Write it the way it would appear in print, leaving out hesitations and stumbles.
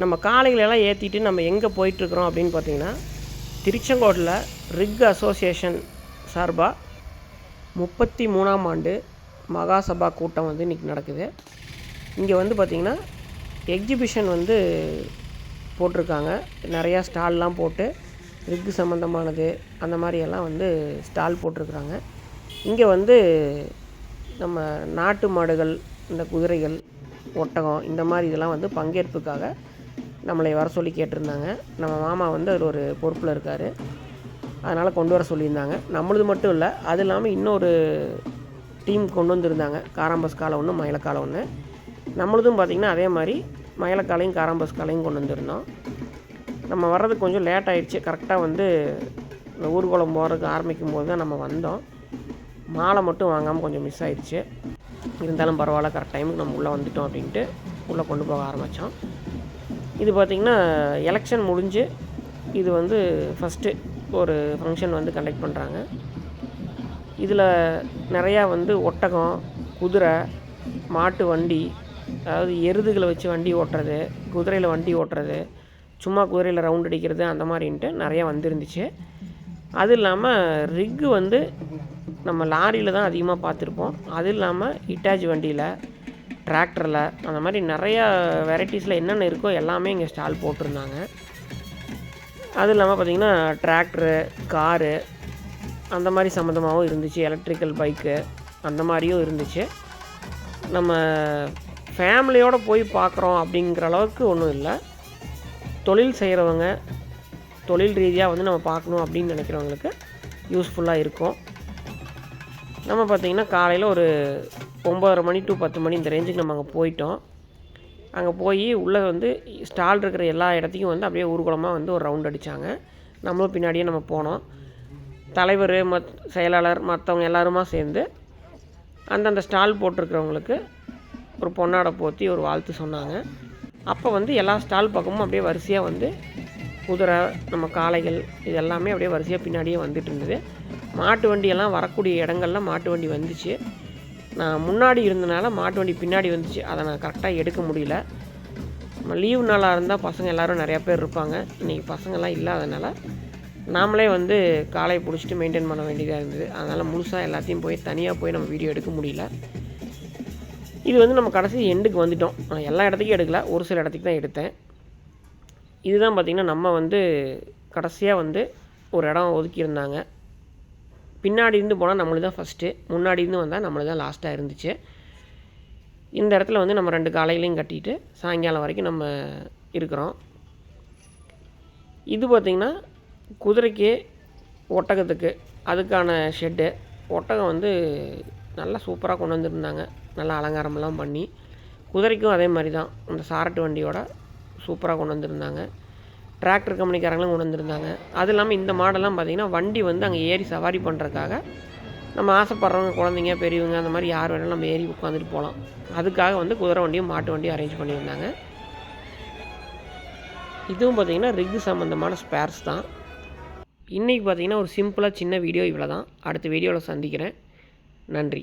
நம்ம காளைகளெல்லாம் ஏற்றிட்டு நம்ம எங்கே போயிட்டுருக்குறோம் அப்படின்னு பார்த்திங்கன்னா, திருச்செங்கோட்டில் ரிக் அசோசியேஷன் சார்பாக 33ஆம் ஆண்டு மகாசபா கூட்டம் வந்து இன்றைக்கி நடக்குது. இங்கே வந்து பார்த்திங்கன்னா எக்ஸிபிஷன் வந்து போட்டிருக்காங்க. நிறையா ஸ்டால்லாம் போட்டு ரிக்கு சம்மந்தமானது அந்த மாதிரியெல்லாம் வந்து ஸ்டால் போட்டிருக்குறாங்க. இங்கே வந்து நம்ம நாட்டு மாடுகள், இந்த குதிரைகள், ஒட்டகம் இந்த மாதிரி இதெல்லாம் வந்து பங்கேற்புக்காக நம்மளை வர சொல்லி கேட்டிருந்தாங்க. நம்ம மாமா வந்து அதில் ஒரு பொறுப்பில் இருக்கார். அதனால் கொண்டு வர சொல்லியிருந்தாங்க. நம்மளது மட்டும் இல்லை, அது இல்லாமல் இன்னொரு டீம் கொண்டு வந்திருந்தாங்க. காராம்பஸ் காளை ஒன்று, மயிலக்காளை ஒன்று. நம்மளதும் பார்த்திங்கன்னா அதே மாதிரி மயிலக்காளையும் காராம்பஸ் காளையும் கொண்டு வந்திருந்தோம். நம்ம வர்றதுக்கு கொஞ்சம் லேட் ஆகிடுச்சு. கரெக்டாக வந்து இந்த ஊர்வலம் போகிறதுக்கு ஆரம்பிக்கும் போது தான் நம்ம வந்தோம். மாலை மட்டும் வாங்காமல் கொஞ்சம் மிஸ் ஆகிடுச்சு. இருந்தாலும் பரவாயில்ல, கரெக்ட் டைமுக்கு நம்ம உள்ளே வந்துட்டோம் அப்படின்ட்டு உள்ளே கொண்டு போக ஆரம்பித்தோம். இது பார்த்திங்கன்னா எலெக்ஷன் முடிஞ்சு இது வந்து ஃபஸ்ட்டு ஒரு ஃபங்க்ஷன் வந்து கண்டக்ட் பண்ணுறாங்க. இதில் நிறையா வந்து ஒட்டகம், குதிரை, மாட்டு வண்டி, அதாவது எருதுகளை வச்சு வண்டி ஓட்டுறது, குதிரையில் வண்டி ஓட்டுறது, சும்மா குதிரையில் ரவுண்ட் அடிக்கிறது அந்த மாதிரின்ட்டு நிறையா வந்துருந்துச்சு. அது இல்லாமல் ரிக்கு வந்து நம்ம லாரியில் தான் அதிகமாக பார்த்துருப்போம். அது இல்லாமல் ஹிட்டாச்சி வண்டியில், டிராக்டரில் அந்த மாதிரி நிறையா வெரைட்டிஸில் என்னென்ன இருக்கோ எல்லாமே இங்கே ஸ்டால் போட்டிருந்தாங்க. அது இல்லாமல் பார்த்திங்கன்னா டிராக்டரு, காரு அந்த மாதிரி சம்மந்தமாகவும் இருந்துச்சு. எலக்ட்ரிக்கல் பைக்கு அந்த மாதிரியும் இருந்துச்சு. நம்ம ஃபேமிலியோடு போய் பார்க்குறோம் அப்படிங்கிற அளவுக்கு ஒன்றும் இல்லை. தொழில் செய்கிறவங்க, தொழில் ரீதியாக வந்து நம்ம பார்க்கணும் அப்படின்னு நினைக்கிறவங்களுக்கு யூஸ்ஃபுல்லாக இருக்கும். நம்ம பார்த்திங்கன்னா காலையில் ஒரு 9:30 மணி டு 10 மணி இந்த ரேஞ்சுக்கு நம்ம அங்கே போயிட்டோம். அங்கே போய் உள்ளே வந்து ஸ்டால் இருக்கிற எல்லா இடத்தையும் வந்து அப்படியே ஊர்வலமாக வந்து ஒரு ரவுண்ட் அடித்தாங்க. நம்மளும் பின்னாடியே நம்ம போனோம். தலைவர், செயலாளர் மற்றவங்க எல்லாருமா சேர்ந்து அந்தந்த ஸ்டால் போட்டிருக்கிறவங்களுக்கு ஒரு பொன்னாடை போற்றி ஒரு வாழ்த்து சொன்னாங்க. அப்போ வந்து எல்லா ஸ்டால் பக்கமும் அப்படியே வரிசையாக வந்து குதிரை, நம்ம காளைகள் இது எல்லாமே அப்படியே வரிசையாக பின்னாடியே வந்துட்டு இருந்தது. மாட்டு வண்டியெல்லாம் வரக்கூடிய இடங்கள்லாம் மாட்டு வண்டி வந்துச்சு. நான் முன்னாடி இருந்தனால மாட்டு வண்டி பின்னாடி வந்துச்சு. அதை நான் கரெக்டாக எடுக்க முடியல. நம்ம லீவு நாளாக இருந்தால் பசங்க எல்லோரும் நிறையா பேர் இருப்பாங்க. இன்றைக்கி பசங்கள்லாம் இல்லாதனால நாமளே வந்து காளையை பிடிச்சிட்டு மெயின்டைன் பண்ண வேண்டியதாக இருந்தது. அதனால் முழுசாக எல்லாத்தையும் போய் தனியாக போய் நம்ம வீடியோ எடுக்க முடியல. இது வந்து நம்ம கடைசி எண்டுக்கு வந்துவிட்டோம். நான் எல்லா இடத்துக்கும் எடுக்கல, ஒரு சில இடத்துக்கு தான் எடுத்தேன். இதுதான் பார்த்திங்கன்னா நம்ம வந்து கடைசியாக வந்து ஒரு இடம் ஒதுக்கியிருந்தாங்க. பின்னாடி இருந்து போனால் நம்மளுக்கு தான் ஃபஸ்ட்டு, முன்னாடி இருந்து வந்தால் நம்மளுக்கு தான் லாஸ்ட்டாக இருந்துச்சு. இந்த இடத்துல வந்து நம்ம 2 காளைகளையும் கட்டிட்டு சாயங்காலம் வரைக்கும் நம்ம இருக்கிறோம். இது பார்த்திங்கன்னா குதிரைக்கு, ஒட்டகத்துக்கு அதுக்கான ஷெட்டு. ஒட்டகம் வந்து நல்லா சூப்பராக கொண்டு வந்துருந்தாங்க. நல்லா அலங்காரமெல்லாம் பண்ணி. குதிரைக்கும் அதே மாதிரி தான் அந்த சாரட்டு வண்டியோட சூப்பராக கொண்டு வந்திருந்தாங்க. டிராக்டர் கம்பெனிக்காரங்களும் கொண்டு வந்திருந்தாங்க. அது இல்லாமல் இந்த மாடெல்லாம் பார்த்திங்கன்னா வண்டி வந்து அங்கே ஏறி சவாரி பண்ணுறதுக்காக நம்ம ஆசைப்படுறவங்க, குழந்தைங்க, பெரியவங்க அந்த மாதிரி யார் வேணாலும் நம்ம ஏறி உட்காந்துட்டு போகலாம். அதுக்காக வந்து குதிரை வண்டியும் மாட்டு வண்டியும் அரேஞ்ச் பண்ணியிருந்தாங்க. இதுவும் பார்த்திங்கன்னா ரிக்கு சம்மந்தமான ஸ்பேர்ஸ் தான். இன்றைக்கி பார்த்திங்கன்னா ஒரு சிம்பிளாக சின்ன வீடியோ இவ்வளோ தான். அடுத்த வீடியோவில் சந்திக்கிறேன். நன்றி.